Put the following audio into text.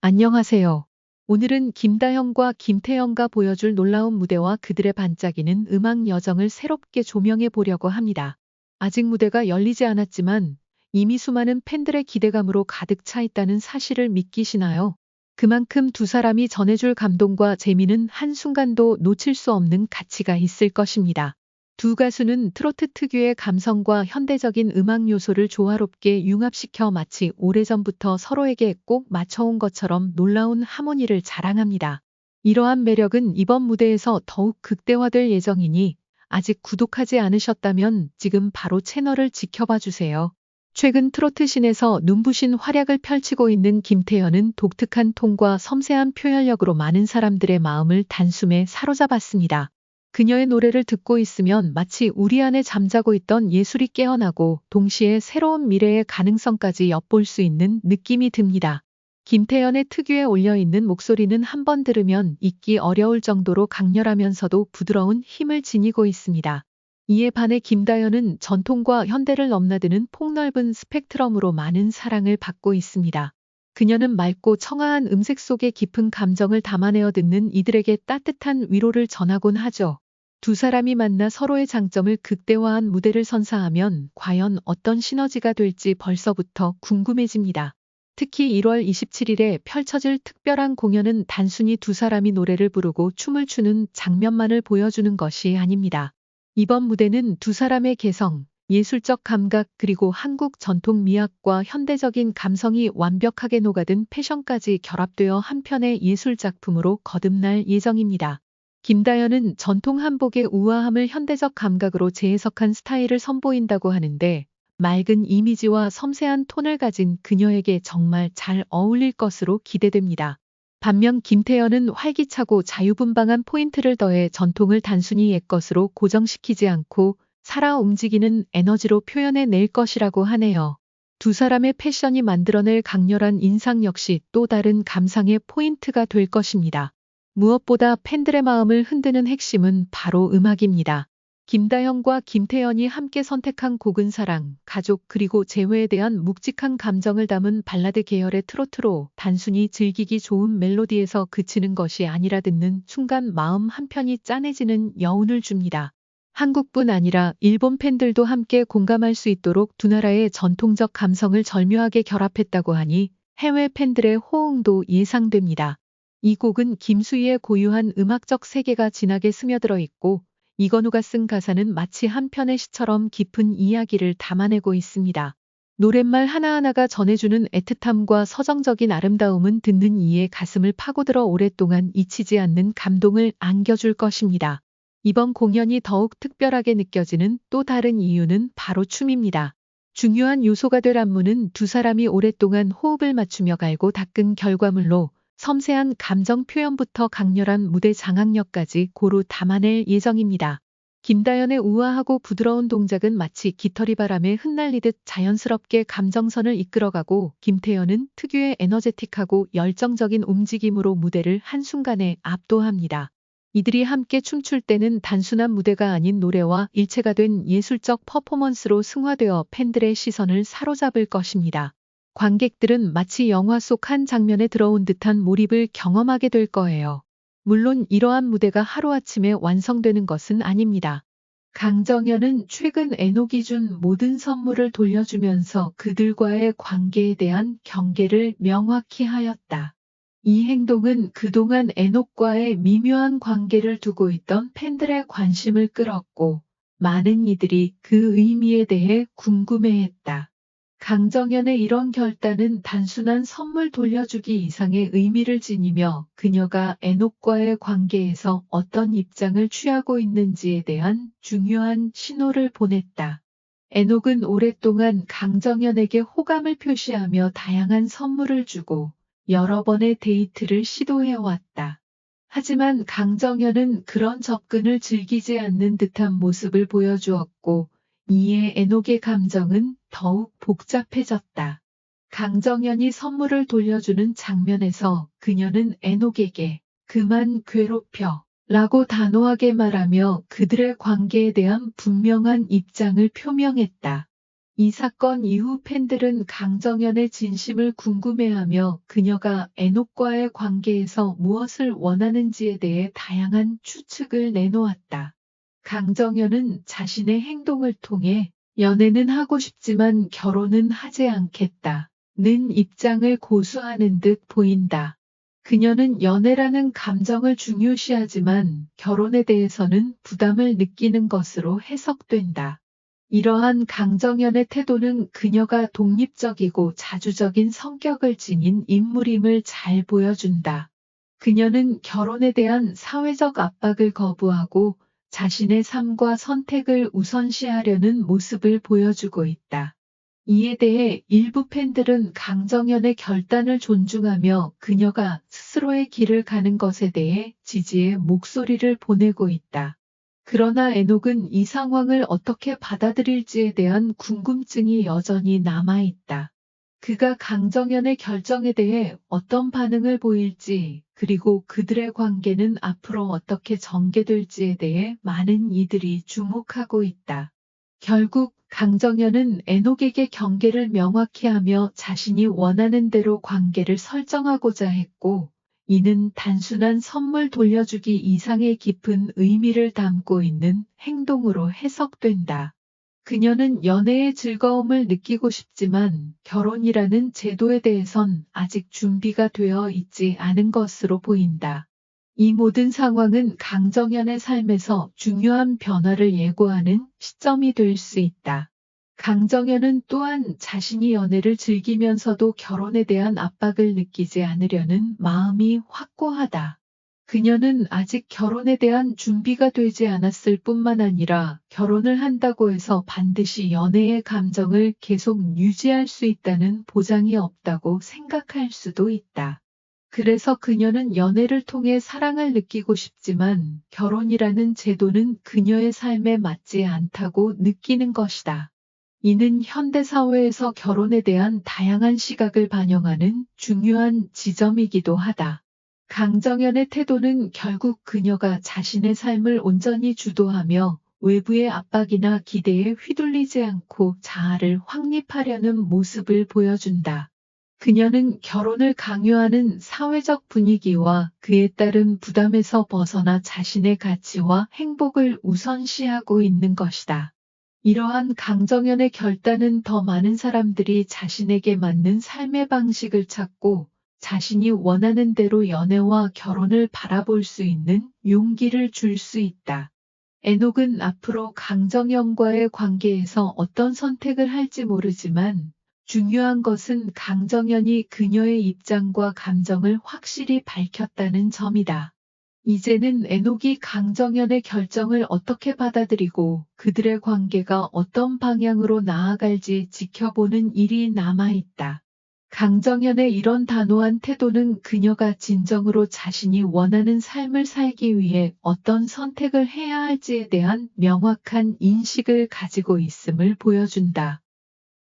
안녕하세요. 오늘은 김다현과 김태연가 보여줄 놀라운 무대와 그들의 반짝이는 음악 여정을 새롭게 조명해 보려고 합니다. 아직 무대가 열리지 않았지만 이미 수많은 팬들의 기대감으로 가득 차 있다는 사실을 믿기시나요? 그만큼 두 사람이 전해줄 감동과 재미는 한순간도 놓칠 수 없는 가치가 있을 것입니다. 두 가수는 트로트 특유의 감성과 현대적인 음악 요소를 조화롭게 융합시켜 마치 오래전부터 서로에게 꼭 맞춰온 것처럼 놀라운 하모니를 자랑합니다. 이러한 매력은 이번 무대에서 더욱 극대화될 예정이니 아직 구독하지 않으셨다면 지금 바로 채널을 지켜봐 주세요. 최근 트로트 씬에서 눈부신 활약을 펼치고 있는 김태현은 독특한 톤과 섬세한 표현력으로 많은 사람들의 마음을 단숨에 사로잡았습니다. 그녀의 노래를 듣고 있으면 마치 우리 안에 잠자고 있던 예술이 깨어나고 동시에 새로운 미래의 가능성까지 엿볼 수 있는 느낌이 듭니다. 김태연의 특유의 올려있는 목소리는 한 번 들으면 잊기 어려울 정도로 강렬하면서도 부드러운 힘을 지니고 있습니다. 이에 반해 김다연은 전통과 현대를 넘나드는 폭넓은 스펙트럼으로 많은 사랑을 받고 있습니다. 그녀는 맑고 청아한 음색 속에 깊은 감정을 담아내어 듣는 이들에게 따뜻한 위로를 전하곤 하죠. 두 사람이 만나 서로의 장점을 극대화한 무대를 선사하면 과연 어떤 시너지가 될지 벌써부터 궁금해집니다. 특히 1월 27일에 펼쳐질 특별한 공연은 단순히 두 사람이 노래를 부르고 춤을 추는 장면만을 보여주는 것이 아닙니다. 이번 무대는 두 사람의 개성, 예술적 감각 그리고 한국 전통 미학과 현대적인 감성이 완벽하게 녹아든 패션까지 결합되어 한 편의 예술 작품으로 거듭날 예정입니다. 김다연은 전통 한복의 우아함을 현대적 감각으로 재해석한 스타일을 선보인다고 하는데 맑은 이미지와 섬세한 톤을 가진 그녀에게 정말 잘 어울릴 것으로 기대됩니다. 반면 김태연은 활기차고 자유분방한 포인트를 더해 전통을 단순히 옛것으로 고정시키지 않고 살아 움직이는 에너지로 표현해 낼 것이라고 하네요. 두 사람의 패션이 만들어낼 강렬한 인상 역시 또 다른 감상의 포인트가 될 것입니다. 무엇보다 팬들의 마음을 흔드는 핵심은 바로 음악입니다. 김다현과 김태연이 함께 선택한 곡은 사랑, 가족 그리고 재회에 대한 묵직한 감정을 담은 발라드 계열의 트로트로 단순히 즐기기 좋은 멜로디에서 그치는 것이 아니라 듣는 순간 마음 한편이 짠해지는 여운을 줍니다. 한국뿐 아니라 일본 팬들도 함께 공감할 수 있도록 두 나라의 전통적 감성을 절묘하게 결합했다고 하니 해외 팬들의 호응도 예상됩니다. 이 곡은 김수희의 고유한 음악적 세계가 진하게 스며들어 있고 이건우가 쓴 가사는 마치 한 편의 시처럼 깊은 이야기를 담아내고 있습니다. 노랫말 하나하나가 전해주는 애틋함과 서정적인 아름다움은 듣는 이의 가슴을 파고들어 오랫동안 잊히지 않는 감동을 안겨줄 것입니다. 이번 공연이 더욱 특별하게 느껴지는 또 다른 이유는 바로 춤입니다. 중요한 요소가 될 안무는 두 사람이 오랫동안 호흡을 맞추며 갈고 닦은 결과물로 섬세한 감정 표현부터 강렬한 무대 장악력까지 고루 담아낼 예정입니다. 김다연의 우아하고 부드러운 동작은 마치 깃털이 바람에 흩날리듯 자연스럽게 감정선을 이끌어가고 김태연은 특유의 에너제틱하고 열정적인 움직임으로 무대를 한순간에 압도합니다. 이들이 함께 춤출 때는 단순한 무대가 아닌 노래와 일체가 된 예술적 퍼포먼스로 승화되어 팬들의 시선을 사로잡을 것입니다. 관객들은 마치 영화 속 한 장면에 들어온 듯한 몰입을 경험하게 될 거예요. 물론 이러한 무대가 하루아침에 완성되는 것은 아닙니다. 강정현은 최근 에녹이 준 모든 선물을 돌려주면서 그들과의 관계에 대한 경계를 명확히 하였다. 이 행동은 그동안 에녹과의 미묘한 관계를 두고 있던 팬들의 관심을 끌었고 많은 이들이 그 의미에 대해 궁금해했다. 강정현의 이런 결단은 단순한 선물 돌려주기 이상의 의미를 지니며 그녀가 에녹과의 관계에서 어떤 입장을 취하고 있는지에 대한 중요한 신호를 보냈다. 에녹은 오랫동안 강정현에게 호감을 표시하며 다양한 선물을 주고 여러 번의 데이트를 시도해왔다. 하지만 강정현은 그런 접근을 즐기지 않는 듯한 모습을 보여주었고 이에 에녹의 감정은 더욱 복잡해졌다. 강정현이 선물을 돌려주는 장면에서 그녀는 에녹에게 그만 괴롭혀 라고 단호하게 말하며 그들의 관계에 대한 분명한 입장을 표명했다. 이 사건 이후 팬들은 강정연의 진심을 궁금해하며 그녀가 에녹과의 관계에서 무엇을 원하는지에 대해 다양한 추측을 내놓았다. 강정연은 자신의 행동을 통해 연애는 하고 싶지만 결혼은 하지 않겠다. 는 입장을 고수하는 듯 보인다. 그녀는 연애라는 감정을 중요시하지만 결혼에 대해서는 부담을 느끼는 것으로 해석된다. 이러한 강정연의 태도는 그녀가 독립적이고 자주적인 성격을 지닌 인물임을 잘 보여준다. 그녀는 결혼에 대한 사회적 압박을 거부하고 자신의 삶과 선택을 우선시하려는 모습을 보여주고 있다. 이에 대해 일부 팬들은 강정연의 결단을 존중하며 그녀가 스스로의 길을 가는 것에 대해 지지의 목소리를 보내고 있다. 그러나 에녹은 이 상황을 어떻게 받아들일지에 대한 궁금증이 여전히 남아있다. 그가 강정연의 결정에 대해 어떤 반응을 보일지, 그리고 그들의 관계는 앞으로 어떻게 전개될지에 대해 많은 이들이 주목하고 있다. 결국 강정연은 에녹에게 경계를 명확히 하며 자신이 원하는 대로 관계를 설정하고자 했고, 이는 단순한 선물 돌려주기 이상의 깊은 의미를 담고 있는 행동으로 해석된다. 그녀는 연애의 즐거움을 느끼고 싶지만 결혼이라는 제도에 대해선 아직 준비가 되어 있지 않은 것으로 보인다. 이 모든 상황은 강정연의 삶에서 중요한 변화를 예고하는 시점이 될 수 있다. 강정연은 또한 자신이 연애를 즐기면서도 결혼에 대한 압박을 느끼지 않으려는 마음이 확고하다. 그녀는 아직 결혼에 대한 준비가 되지 않았을 뿐만 아니라 결혼을 한다고 해서 반드시 연애의 감정을 계속 유지할 수 있다는 보장이 없다고 생각할 수도 있다. 그래서 그녀는 연애를 통해 사랑을 느끼고 싶지만 결혼이라는 제도는 그녀의 삶에 맞지 않다고 느끼는 것이다. 이는 현대사회에서 결혼에 대한 다양한 시각을 반영하는 중요한 지점이기도 하다. 강정연의 태도는 결국 그녀가 자신의 삶을 온전히 주도하며 외부의 압박이나 기대에 휘둘리지 않고 자아를 확립하려는 모습을 보여준다. 그녀는 결혼을 강요하는 사회적 분위기와 그에 따른 부담에서 벗어나 자신의 가치와 행복을 우선시하고 있는 것이다. 이러한 강정연의 결단은 더 많은 사람들이 자신에게 맞는 삶의 방식을 찾고 자신이 원하는 대로 연애와 결혼을 바라볼 수 있는 용기를 줄 수 있다. 에녹은 앞으로 강정연과의 관계에서 어떤 선택을 할지 모르지만 중요한 것은 강정연이 그녀의 입장과 감정을 확실히 밝혔다는 점이다. 이제는 에녹이 강정연의 결정을 어떻게 받아들이고 그들의 관계가 어떤 방향으로 나아갈지 지켜보는 일이 남아있다. 강정연의 이런 단호한 태도는 그녀가 진정으로 자신이 원하는 삶을 살기 위해 어떤 선택을 해야 할지에 대한 명확한 인식을 가지고 있음을 보여준다.